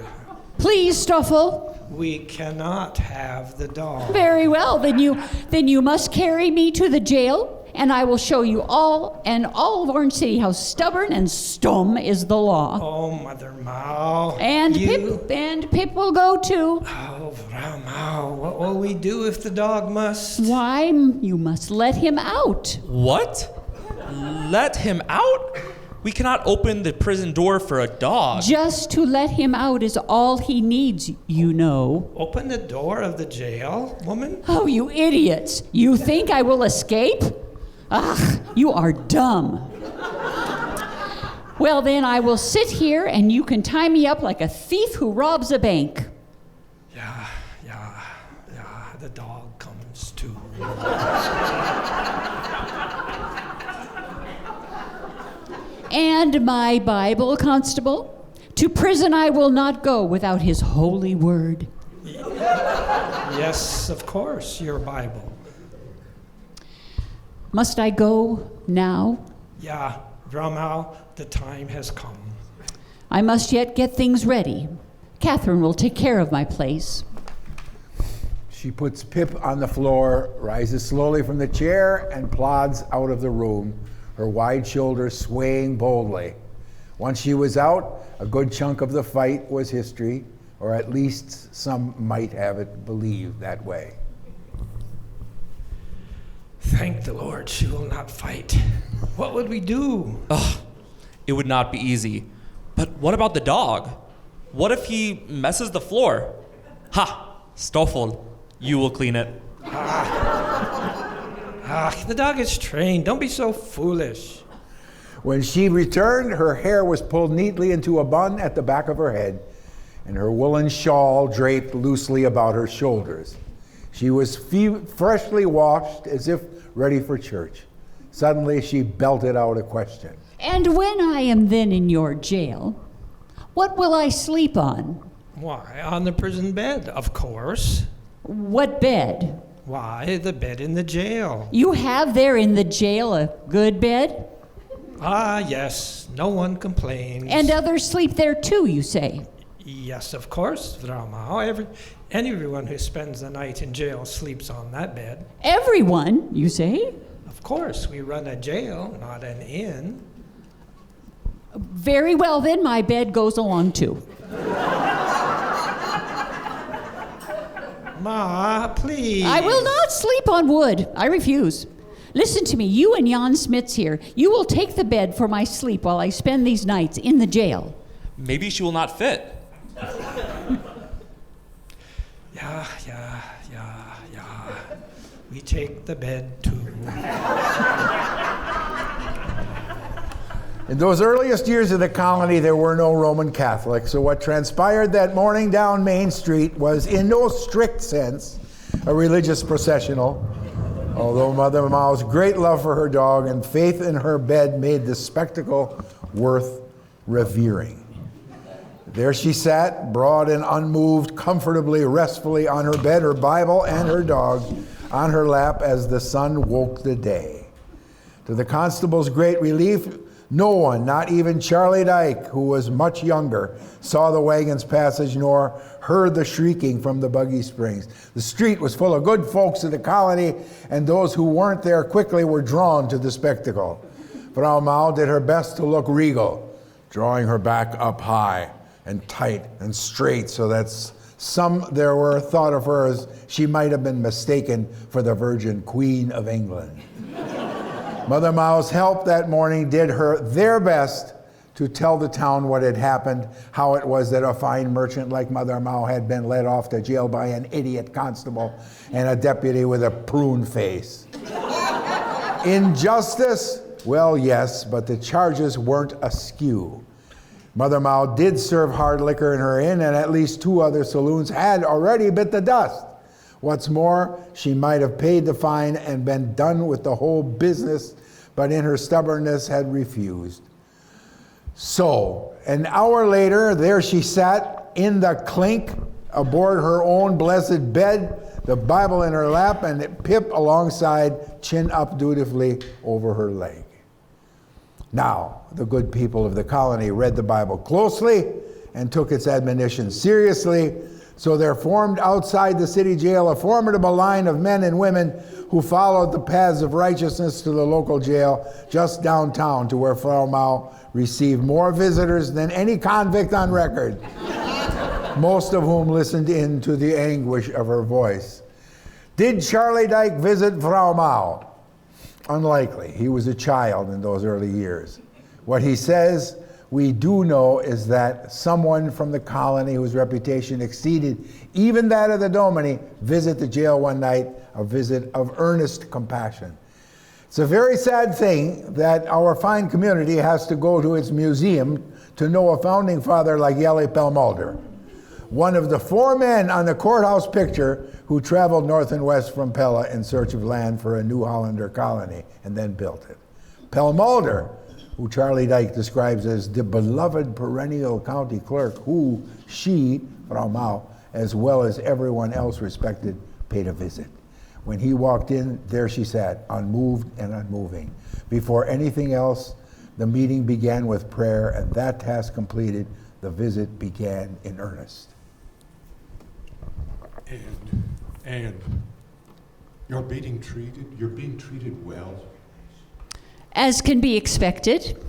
Please, Stoffel. We cannot have the dog. Very well. Then you must carry me to the jail, and I will show you all of Orange City how stubborn and stum is the law. Oh, Mother Mao. And you... Pip will go too. Oh, Frau Mao, what will we do if the dog must? Why, you must let him out. What? Let him out? We cannot open the prison door for a dog. Just to let him out is all he needs, you know. Open the door of the jail, woman? Oh, you idiots. You think I will escape? Ugh, you are dumb. Well, then I will sit here and you can tie me up like a thief who robs a bank. Yeah, the dog comes too. And my Bible, Constable? To prison I will not go without his holy word. Yes, of course, your Bible. Must I go now? Yeah, Drumhow, the time has come. I must yet get things ready. Catherine will take care of my place. She puts Pip on the floor, rises slowly from the chair, and plods out of the room, her wide shoulders swaying boldly. Once she was out, a good chunk of the fight was history, or at least some might have it believed that way. Thank the Lord she will not fight. What would we do? Ugh, it would not be easy. But what about the dog? What if he messes the floor? Ha! Stoffel, You will clean it. The dog is trained. Don't be so foolish. When she returned, her hair was pulled neatly into a bun at the back of her head, and her woolen shawl draped loosely about her shoulders. She was freshly washed, as if ready for church. Suddenly, she belted out a question. And when I am then in your jail, what will I sleep on? Why, on the prison bed, of course. What bed? Why, the bed in the jail. You have there in the jail a good bed? Ah, yes, no one complains. And others sleep there too, you say? Yes, of course, Frau Mao. Everyone who spends the night in jail sleeps on that bed. Everyone, you say? Of course, we run a jail, not an inn. Very well then, my bed goes along too. Ma, please. I will not sleep on wood. I refuse. Listen to me, you and Jan Smits here. You will take the bed for my sleep while I spend these nights in the jail. Maybe she will not fit. Yeah. We take the bed too. In those earliest years of the colony, there were no Roman Catholics, so what transpired that morning down Main Street was, in no strict sense, a religious processional, although Mother Mao's great love for her dog and faith in her bed made the spectacle worth revering. There she sat, broad and unmoved, comfortably, restfully on her bed, her Bible and her dog on her lap as the sun woke the day. To the constable's great relief, no one, not even Charles Dyke, who was much younger, saw the wagon's passage nor heard the shrieking from the buggy springs. The street was full of good folks of the colony, and those who weren't there quickly were drawn to the spectacle. Frau Mao did her best to look regal, drawing her back up high and tight and straight so that some there were thought of her as she might have been mistaken for the Virgin Queen of England. Mother Mao's help that morning did their best to tell the town what had happened, how it was that a fine merchant like Mother Mao had been led off to jail by an idiot constable and a deputy with a prune face. Injustice? Well, yes, but the charges weren't askew. Mother Mao did serve hard liquor in her inn, and at least 2 other saloons had already bit the dust. What's more, she might have paid the fine and been done with the whole business, but in her stubbornness had refused. So, an hour later, there she sat in the clink aboard her own blessed bed, the Bible in her lap, and Pip alongside, chin up dutifully over her leg. Now, the good people of the colony read the Bible closely and took its admonitions seriously, so there formed outside the city jail a formidable line of men and women who followed the paths of righteousness to the local jail just downtown, to where Frau Mao received more visitors than any convict on record, most of whom listened in to the anguish of her voice. Did Charles Dyke visit Frau Mao? Unlikely. He was a child in those early years. What he says we do know is that someone from the colony whose reputation exceeded even that of the Domini visited the jail one night, a visit of earnest compassion. It's a very sad thing that our fine community has to go to its museum to know a founding father like Yele Pelmulder, one of the 4 men on the courthouse picture who traveled north and west from Pella in search of land for a New Hollander colony and then built it. Pelmulder, who Charles Dyke describes as the beloved perennial county clerk who she, Frau Mao, as well as everyone else respected, paid a visit. When he walked in, there she sat, unmoved and unmoving. Before anything else, the meeting began with prayer, and that task completed, the visit began in earnest. And you're being treated well. As can be expected,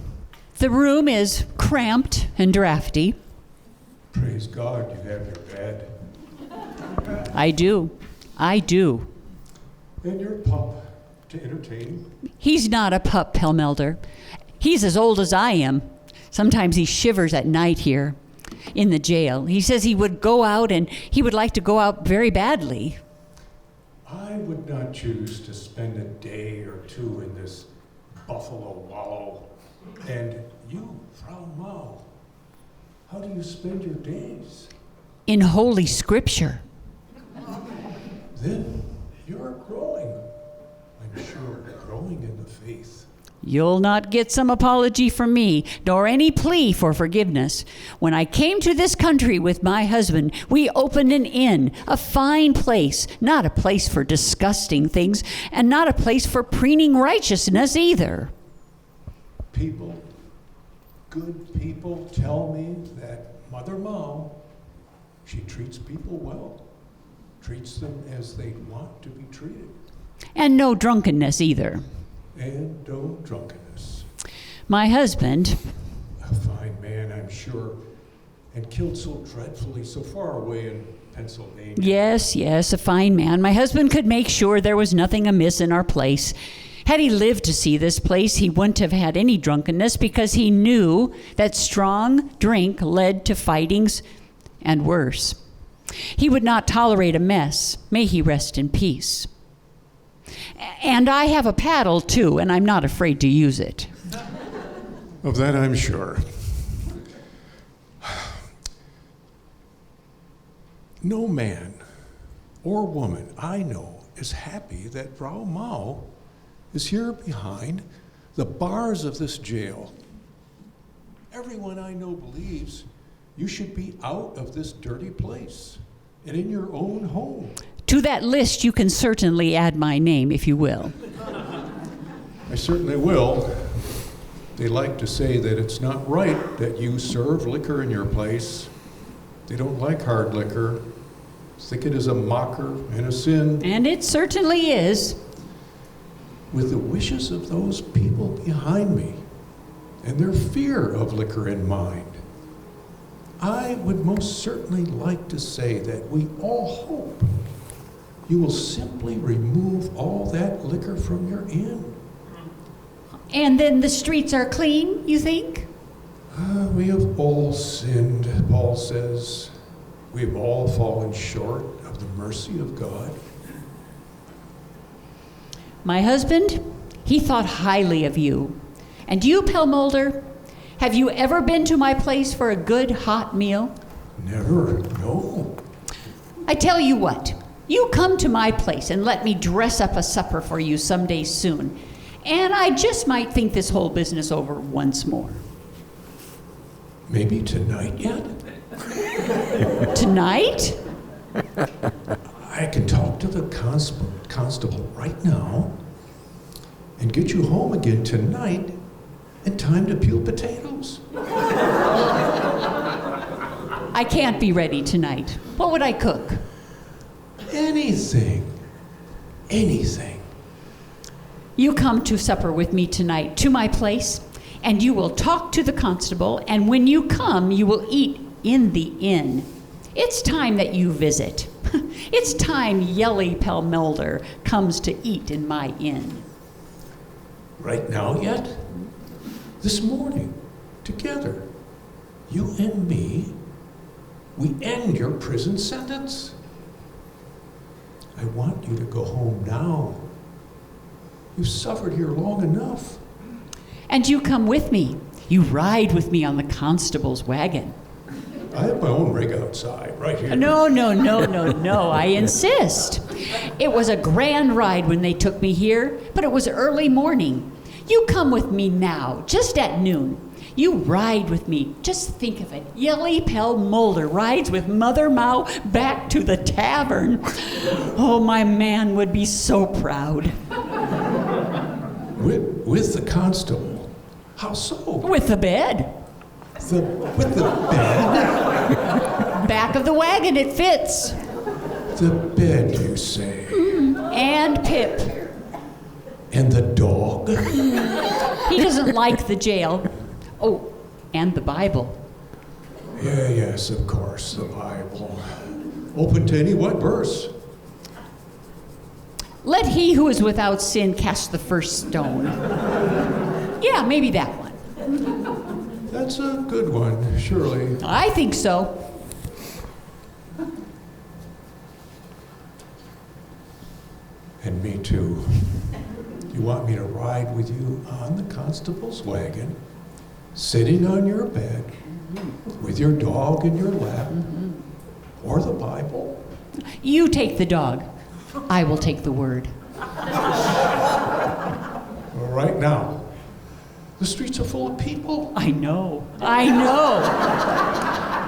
the room is cramped and drafty. Praise God, you have your bed. I do. And your pup to entertain. He's not a pup, Pelmelder. He's as old as I am. Sometimes he shivers at night here in the jail. He says he would go out, and he would like to go out very badly. I would not choose to spend a day or two in this buffalo wallow. And you, Frau Mao, how do you spend your days? In Holy Scripture. Then you're growing. I'm sure growing in the faith. You'll not get some apology from me, nor any plea for forgiveness. When I came to this country with my husband, we opened an inn, a fine place, not a place for disgusting things, and not a place for preening righteousness either. People, good people tell me that Mother Mao, she treats people well, treats them as they want to be treated. And no drunkenness either. And no drunkenness. My husband, A fine man, I'm sure, and killed so dreadfully so far away in Pennsylvania. yes, a fine man. My husband could make sure there was nothing amiss in our place. Had he lived to see this place, he wouldn't have had any drunkenness because he knew that strong drink led to fightings and worse. He would not tolerate a mess. May he rest in peace. And I have a paddle too, and I'm not afraid to use it. Of that I'm sure. No man or woman I know is happy that Frau Mao is here behind the bars of this jail. Everyone I know believes you should be out of this dirty place and in your own home. To that list, you can certainly add my name, if you will. I certainly will. They like to say that it's not right that you serve liquor in your place. They don't like hard liquor, think it is a mocker and a sin. And it certainly is. With the wishes of those people behind me and their fear of liquor in mind, I would most certainly like to say that we all hope you will simply remove all that liquor from your inn. And then the streets are clean, you think? We have all sinned, Paul says. We have all fallen short of the mercy of God. My husband, he thought highly of you. And you, Pelmolder, have you ever been to my place for a good hot meal? Never, no. I tell you what, you come to my place and let me dress up a supper for you someday soon. And I just might think this whole business over once more. Maybe tonight yet? Tonight? I can talk to the constable right now and get you home again tonight in time to peel potatoes. I can't be ready tonight. What would I cook? Anything. Anything. You come to supper with me tonight to my place, and you will talk to the constable, and when you come, you will eat in the inn. It's time that you visit. It's time Yelly Pelmolder comes to eat in my inn. Right now yet? This morning, together, you and me, we end your prison sentence. I want you to go home now. You've suffered here long enough. And you come with me. You ride with me on the constable's wagon. I have my own rig outside, right here. No, I insist. It was a grand ride when they took me here, but it was early morning. You come with me now, just at noon. You ride with me. Just think of it. Yelly Pelmolder rides with Mother Mao back to the tavern. Oh, my man would be so proud. With the constable? How so? With the bed. With the bed? Back of the wagon, it fits. The bed, you say? And Pip. And the dog? He doesn't like the jail. Oh, and the Bible. Yes, of course, the Bible. Open to any what verse? Let he who is without sin cast the first stone. Yeah, maybe that one. That's a good one, surely. I think so. And me too. You want me to ride with you on the constable's wagon, sitting on your bed, with your dog in your lap, or the Bible? You take the dog. I will take the word. Well, right now, the streets are full of people. I know.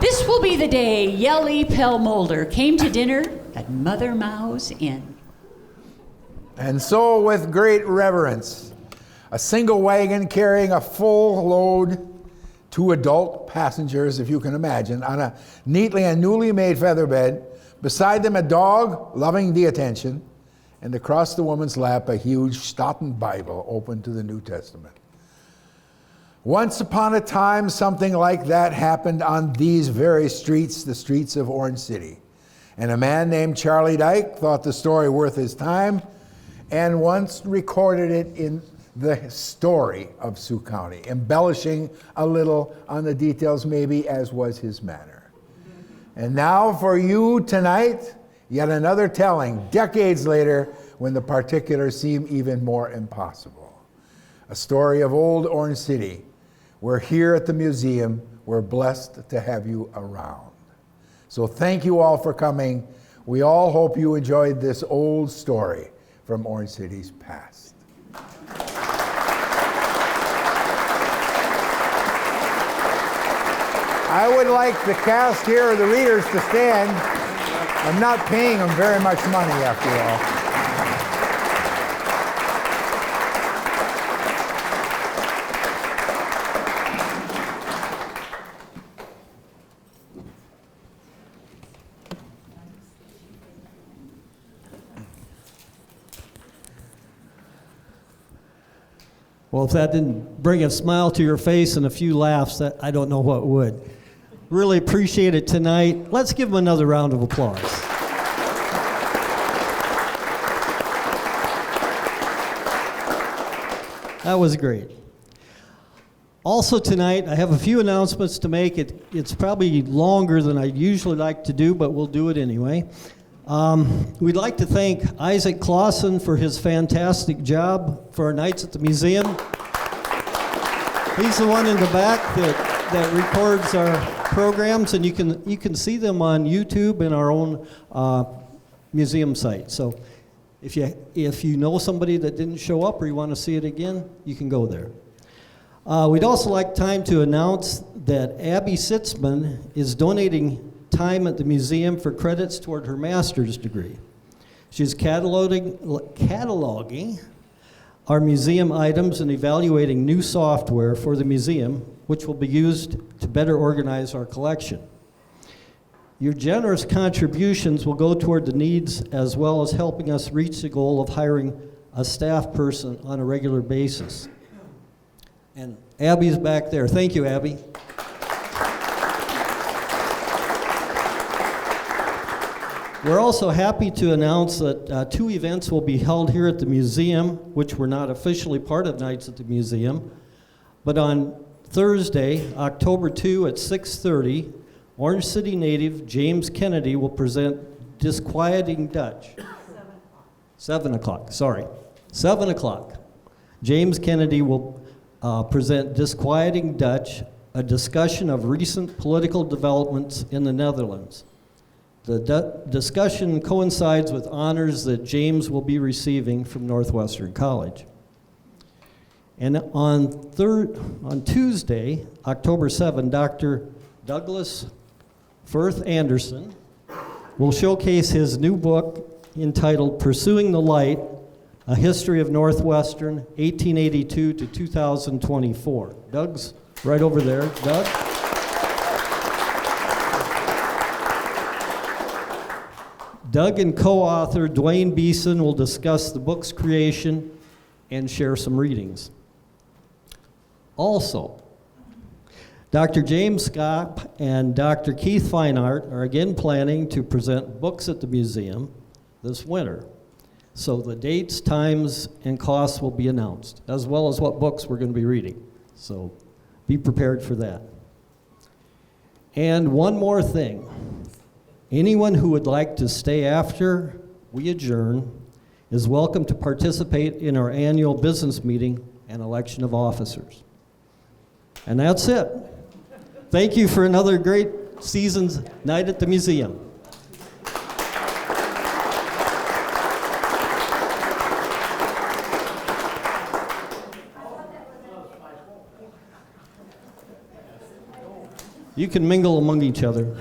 This will be the day Yelly Pellmolder came to dinner at Mother Mau's Inn. And so, with great reverence, a single wagon carrying a full load, 2 adult passengers, if you can imagine, on a neatly and newly made feather bed, beside them a dog loving the attention, and across the woman's lap a huge Stoughton Bible open to the New Testament. Once upon a time, something like that happened on these very streets, the streets of Orange City. And a man named Charlie Dyke thought the story worth his time and once recorded it in the Story of Sioux County, embellishing a little on the details maybe as was his manner. And now for you tonight, yet another telling, decades later, when the particulars seem even more impossible. A story of old Orange City. We're here at the museum. We're blessed to have you around. So thank you all for coming. We all hope you enjoyed this old story from Orange City's past. I would like the cast here, the readers, to stand. I'm not paying them very much money after all. Well, if that didn't bring a smile to your face and a few laughs, that I don't know what would. Really appreciate it tonight. Let's give them another round of applause. That was great. Also tonight, I have a few announcements to make. It's probably longer than I usually like to do, but we'll do it anyway. We'd like to thank Isaac Clausen for his fantastic job for our nights at the museum. He's the one in the back that records our programs, and you can see them on YouTube and our own museum site. So if you know somebody that didn't show up or you want to see it again, you can go there. We'd also like time to announce that Abby Sitzman is donating time at the museum for credits toward her master's degree. She's cataloging our museum items and evaluating new software for the museum, which will be used to better organize our collection. Your generous contributions will go toward the needs as well as helping us reach the goal of hiring a staff person on a regular basis. And Abby's back there. Thank you, Abby. We're also happy to announce that 2 events will be held here at the museum, which were not officially part of Nights at the Museum. But on Thursday, October 2 at 6:30, Orange City native James Kennedy will present Disquieting Dutch. 7 o'clock, sorry. 7 o'clock. James Kennedy will present Disquieting Dutch, a discussion of recent political developments in the Netherlands. The discussion coincides with honors that James will be receiving from Northwestern College. And on Tuesday, October 7, Dr. Douglas Firth Anderson will showcase his new book entitled Pursuing the Light, A History of Northwestern, 1882 to 2024. Doug's right over there. Doug? Doug and co-author Dwayne Beeson will discuss the book's creation and share some readings. Also, Dr. James Scott and Dr. Keith Feinart are again planning to present books at the museum this winter. So the dates, times, and costs will be announced, as well as what books we're going to be reading. So be prepared for that. And one more thing. Anyone who would like to stay after we adjourn is welcome to participate in our annual business meeting and election of officers. And that's it. Thank you for another great season's night at the museum. You can mingle among each other.